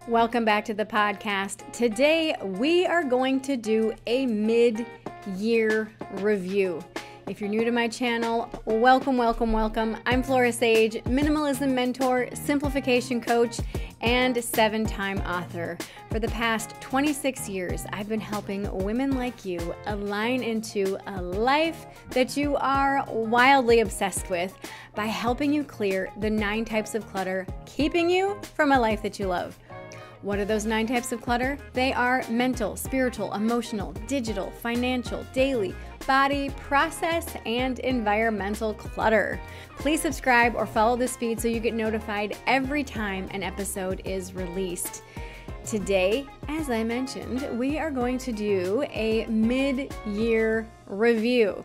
Welcome back to the podcast. Today, we are going to do a mid-year review. If you're new to my channel, welcome. I'm Flora, minimalism mentor, simplification coach, and 7-time author. For the past 26 years, I've been helping women like you align into a life that you are wildly obsessed with by helping you clear the 9 types of clutter, keeping you from a life that you love. What are those 9 types of clutter? They are mental, spiritual, emotional, digital, financial, daily, body, process, and environmental clutter. Please subscribe or follow this feed so you get notified every time an episode is released. Today, as I mentioned, we are going to do a mid-year review.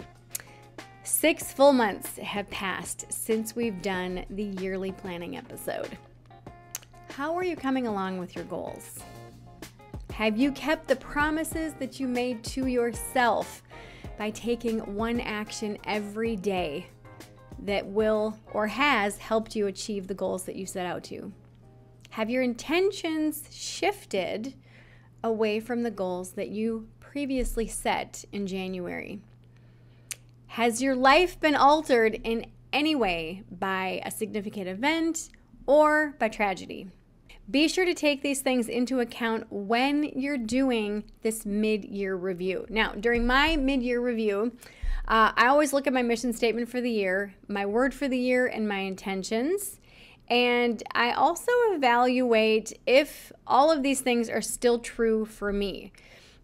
6 full months have passed since we've done the yearly planning episode. How are you coming along with your goals? Have you kept the promises that you made to yourself by taking one action every day that will or has helped you achieve the goals that you set out to? Have your intentions shifted away from the goals that you previously set in January? Has your life been altered in any way by a significant event or by tragedy? Be sure to take these things into account when you're doing this mid-year review. Now, during my mid-year review, I always look at my mission statement for the year, my word for the year, and my intentions. And I also evaluate if all of these things are still true for me.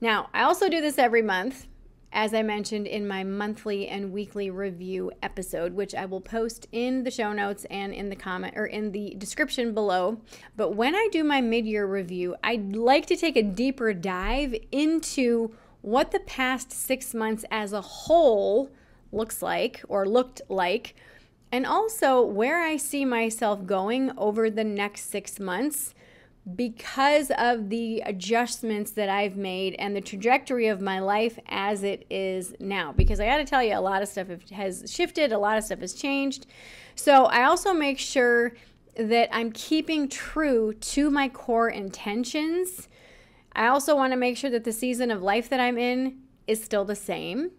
Now, I also do this every month, as I mentioned in my monthly and weekly review episode, which I will post in the show notes and in the comment or in the description below. But when I do my mid-year review, I'd like to take a deeper dive into what the past 6 months as a whole looks like or looked like, and also where I see myself going over the next 6 months because of the adjustments that I've made and the trajectory of my life as it is now. Because I got to tell you, a lot of stuff has shifted, a lot of stuff has changed. So I also make sure that I'm keeping true to my core intentions. I also want to make sure that the season of life that I'm in is still the same,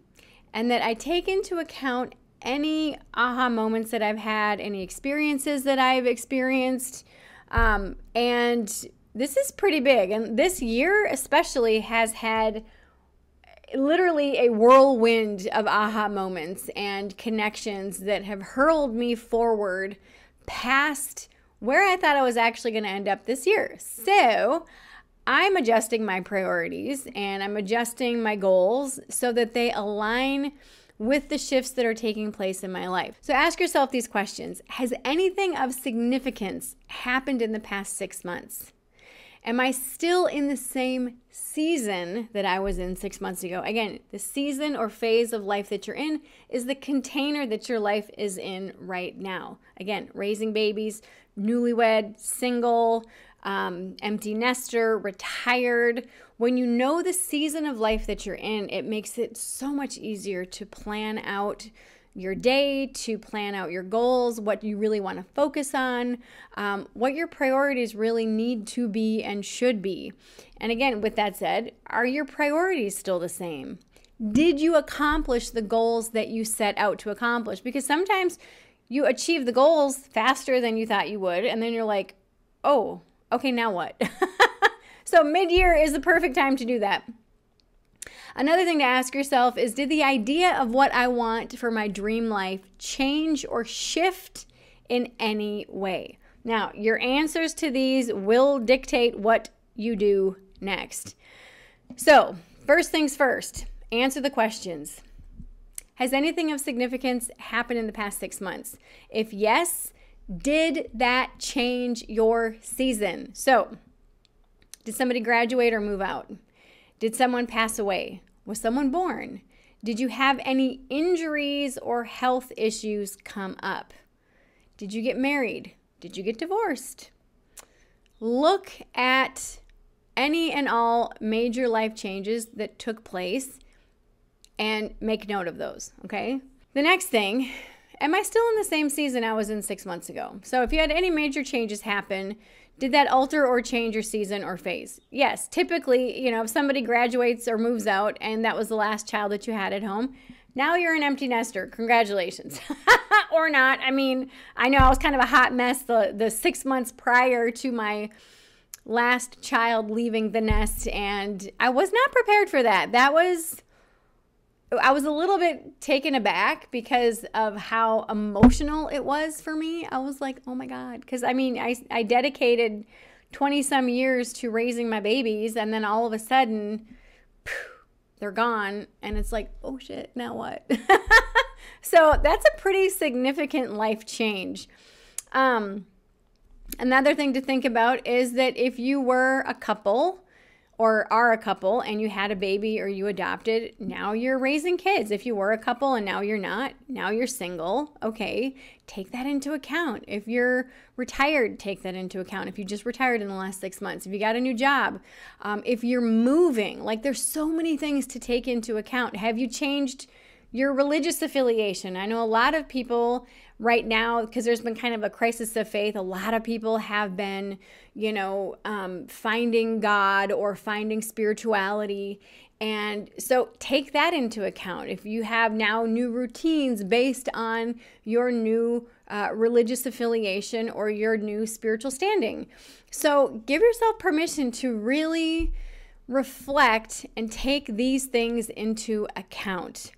and that I take into account any aha moments that I've had, any experiences that I've experienced. And this is pretty big. And this year especially has had literally a whirlwind of aha moments and connections that have hurled me forward past where I thought I was actually going to end up this year. So I'm adjusting my priorities and I'm adjusting my goals so that they align with the shifts that are taking place in my life. So ask yourself these questions. Has anything of significance happened in the past 6 months? Am I still in the same season that I was in 6 months ago? Again, the season or phase of life that you're in is the container that your life is in right now. Again, raising babies, newlywed, single, empty nester, retired. When you know the season of life that you're in, it makes it so much easier to plan out your day, to plan out your goals, what you really want to focus on, what your priorities really need to be and should be. And again, with that said, are your priorities still the same? Did you accomplish the goals that you set out to accomplish? Because sometimes you achieve the goals faster than you thought you would, and then you're like, oh, okay, now what? So mid-year is the perfect time to do that. Another thing to ask yourself is, did the idea of what I want for my dream life change or shift in any way? Now, your answers to these will dictate what you do next. So, first things first, answer the questions. Has anything of significance happened in the past 6 months? If yes, did that change your season? So, did somebody graduate or move out? Did someone pass away? Was someone born? Did you have any injuries or health issues come up? Did you get married? Did you get divorced? Look at any and all major life changes that took place and make note of those, okay? The next thing, Am I still in the same season I was in 6 months ago? So if you had any major changes happen, did that alter or change your season or phase? Yes, typically, if somebody graduates or moves out and that was the last child that you had at home, now you're an empty nester. Congratulations. Or not. I mean, I know I was kind of a hot mess the 6 months prior to my last child leaving the nest, and I was not prepared for that. I was a little bit taken aback because of how emotional it was for me. I was like, oh my God. Because I dedicated 20 some years to raising my babies, and then all of a sudden, they're gone. And it's like, oh shit, now what? So that's a pretty significant life change. Another thing to think about is that if you were a couple or are a couple and you had a baby or you adopted, now you're raising kids. If you were a couple and now you're not, now you're single, okay, take that into account. If you're retired, take that into account. If you just retired in the last 6 months, if you got a new job, if you're moving, like there's so many things to take into account. Have you changed your religious affiliation? I know a lot of people right now, because there's been kind of a crisis of faith, a lot of people have been, finding God or finding spirituality. And so take that into account. If you have now new routines based on your new religious affiliation or your new spiritual standing. So give yourself permission to really reflect and take these things into account.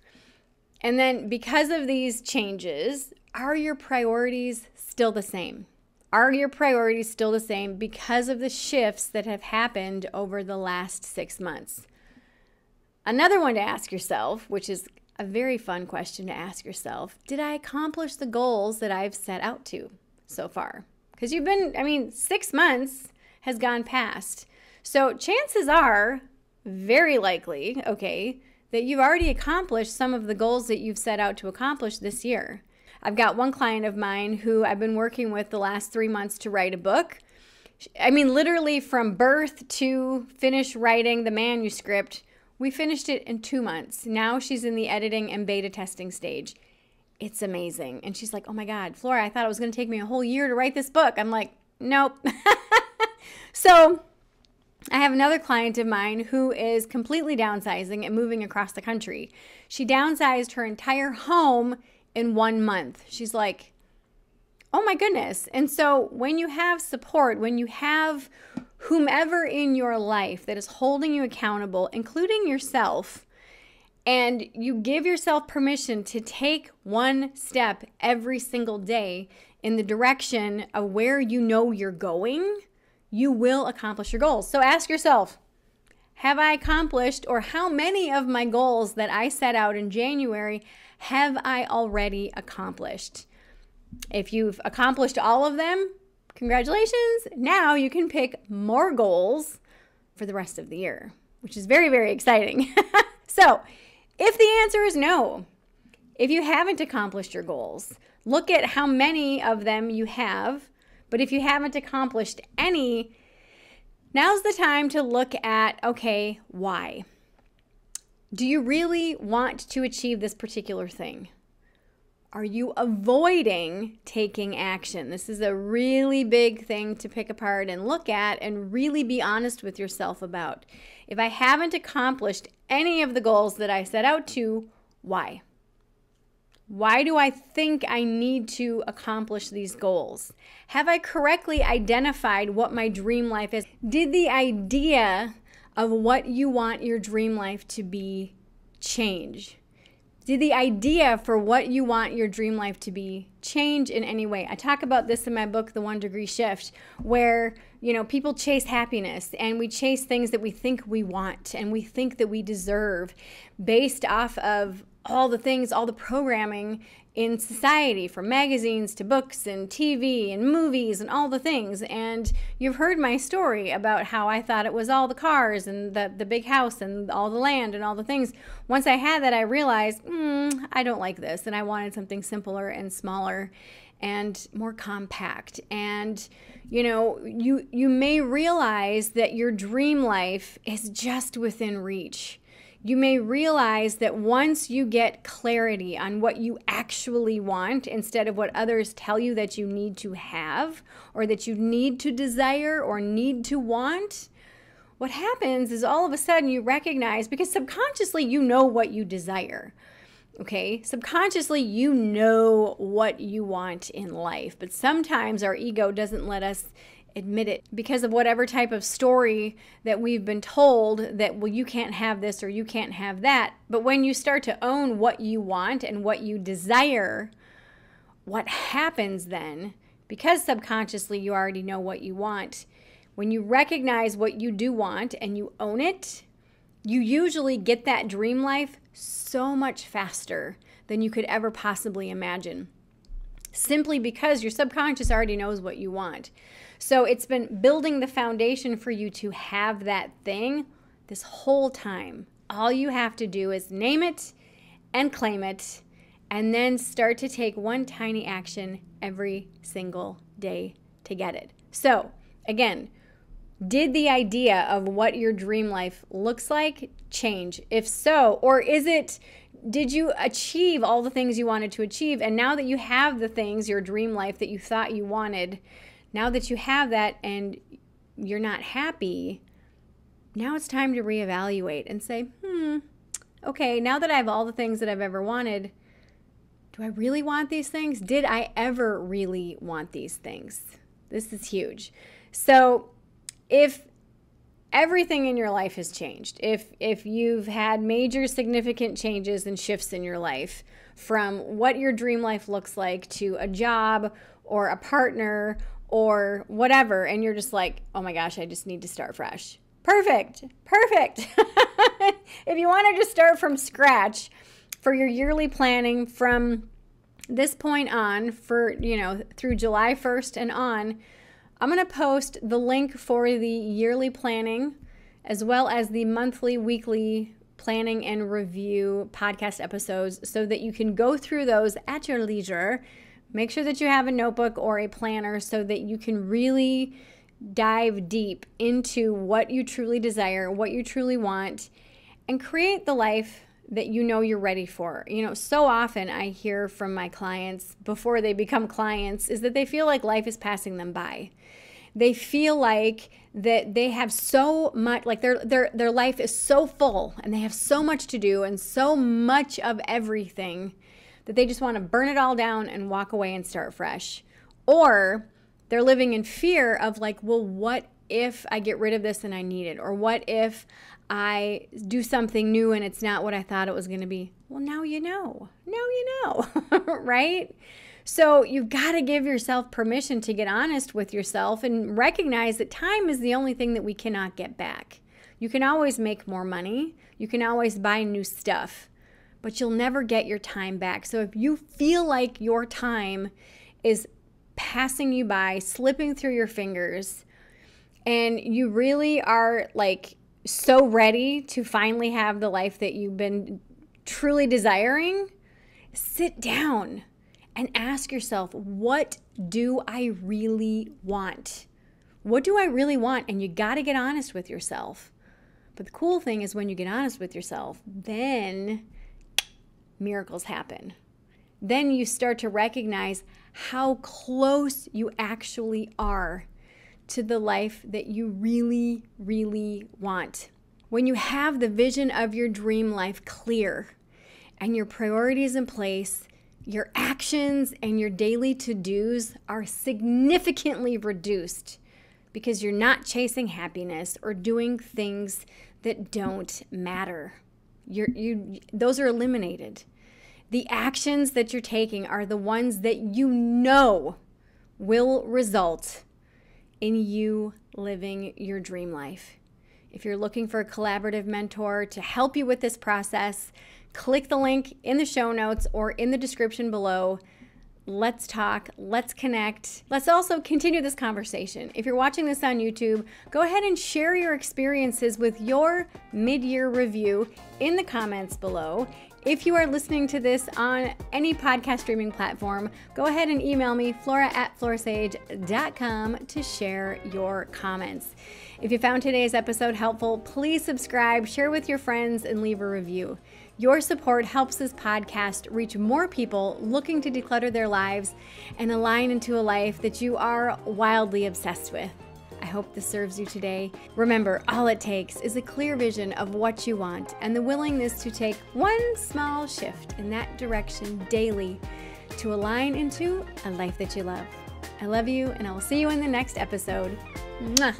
And then because of these changes, are your priorities still the same? Are your priorities still the same because of the shifts that have happened over the last 6 months? Another one to ask yourself, which is a very fun question to ask yourself, did I accomplish the goals that I've set out to so far? Because 6 months has gone past. So chances are, very likely, that you've already accomplished some of the goals that you've set out to accomplish this year. I've got one client of mine who I've been working with the last 3 months to write a book. Literally from birth to finish writing the manuscript, we finished it in 2 months. Now she's in the editing and beta testing stage. It's amazing. And she's like, oh my God, Flora, I thought it was going to take me a whole year to write this book. I'm like, nope. So I have another client of mine who is completely downsizing and moving across the country. She downsized her entire home in 1 month. She's like, oh my goodness. And so when you have support, when you have whomever in your life that is holding you accountable, including yourself, and you give yourself permission to take one step every single day in the direction of where you know you're going, you will accomplish your goals. So ask yourself, have I accomplished, or how many of my goals that I set out in January have I already accomplished? If you've accomplished all of them, congratulations. Now you can pick more goals for the rest of the year, which is very, very exciting. So if the answer is no, if you haven't accomplished your goals, look at how many of them you have. But if you haven't accomplished any, now's the time to look at, okay, why? Do you really want to achieve this particular thing? Are you avoiding taking action? This is a really big thing to pick apart and look at and really be honest with yourself about. If I haven't accomplished any of the goals that I set out to, why? Why do I think I need to accomplish these goals? Have I correctly identified what my dream life is? Did the idea of what you want your dream life to be change? Did the idea for what you want your dream life to be change in any way? I talk about this in my book, The 1 Degree Shift, where, people chase happiness and we chase things that we think we want and we think that we deserve based off of all the things, all the programming in society, from magazines to books and TV and movies and all the things. And you've heard my story about how I thought it was all the cars and the big house and all the land and all the things. Once I had that, I realized, I don't like this. And I wanted something simpler and smaller and more compact. And, you may realize that your dream life is just within reach. you may realize that once you get clarity on what you actually want instead of what others tell you that you need to have or that you need to desire or need to want, what happens is all of a sudden you recognize, because subconsciously you know what you desire. Okay, subconsciously you know what you want in life, but sometimes our ego doesn't let us admit it because of whatever type of story that we've been told that, well, you can't have this or you can't have that. But when you start to own what you want and what you desire, what happens then, because subconsciously you already know what you want, when you recognize what you do want and you own it, you usually get that dream life so much faster than you could ever possibly imagine, simply because your subconscious already knows what you want. So it's been building the foundation for you to have that thing this whole time. All you have to do is name it and claim it, and then start to take one tiny action every single day to get it. So again, did the idea of what your dream life looks like change? If so, or did you achieve all the things you wanted to achieve? And now that you have the things, your dream life that you thought you wanted, now that you have that and you're not happy, now it's time to reevaluate and say, okay, now that I have all the things that I've ever wanted, do I really want these things? Did I ever really want these things? This is huge. So if everything in your life has changed, if you've had major significant changes and shifts in your life, from what your dream life looks like to a job or a partner or whatever, and you're just like, oh my gosh, I just need to start fresh. Perfect. If you want to just start from scratch for your yearly planning from this point on, for, through July 1st and on, I'm going to post the link for the yearly planning as well as the monthly, weekly planning and review podcast episodes so that you can go through those at your leisure. Make sure that you have a notebook or a planner so that you can really dive deep into what you truly desire, what you truly want, and create the life that you know you're ready for. So often I hear from my clients before they become clients is that they feel like life is passing them by. They feel like that they have so much, like their life is so full and they have so much to do and so much of everything that they just want to burn it all down and walk away and start fresh. Or they're living in fear of like, well, what if I get rid of this and I need it? Or what if I do something new and it's not what I thought it was going to be? Well, now you know, right? So you've got to give yourself permission to get honest with yourself and recognize that time is the only thing that we cannot get back. You can always make more money. You can always buy new stuff, but you'll never get your time back. So if you feel like your time is passing you by, slipping through your fingers, and you really are like so ready to finally have the life that you've been truly desiring, sit down and ask yourself, what do I really want? What do I really want? And you got to get honest with yourself. But the cool thing is when you get honest with yourself, then miracles happen. Then you start to recognize how close you actually are to the life that you really, really want. When you have the vision of your dream life clear and your priorities in place, your actions and your daily to-dos are significantly reduced because you're not chasing happiness or doing things that don't matter. Those are eliminated. The actions that you're taking are the ones that you know will result in you living your dream life. If you're looking for a collaborative mentor to help you with this process, click the link in the show notes or in the description below. Let's talk. Let's connect. Let's also continue this conversation. If you're watching this on YouTube, go ahead and share your experiences with your mid-year review in the comments below. If you are listening to this on any podcast streaming platform, go ahead and email me, flora@florasage.com, to share your comments. If you found today's episode helpful, please subscribe, share with your friends, and leave a review. Your support helps this podcast reach more people looking to declutter their lives and align into a life that you are wildly obsessed with. I hope this serves you today. Remember, all it takes is a clear vision of what you want and the willingness to take one small shift in that direction daily to align into a life that you love. I love you, and I will see you in the next episode. Mwah.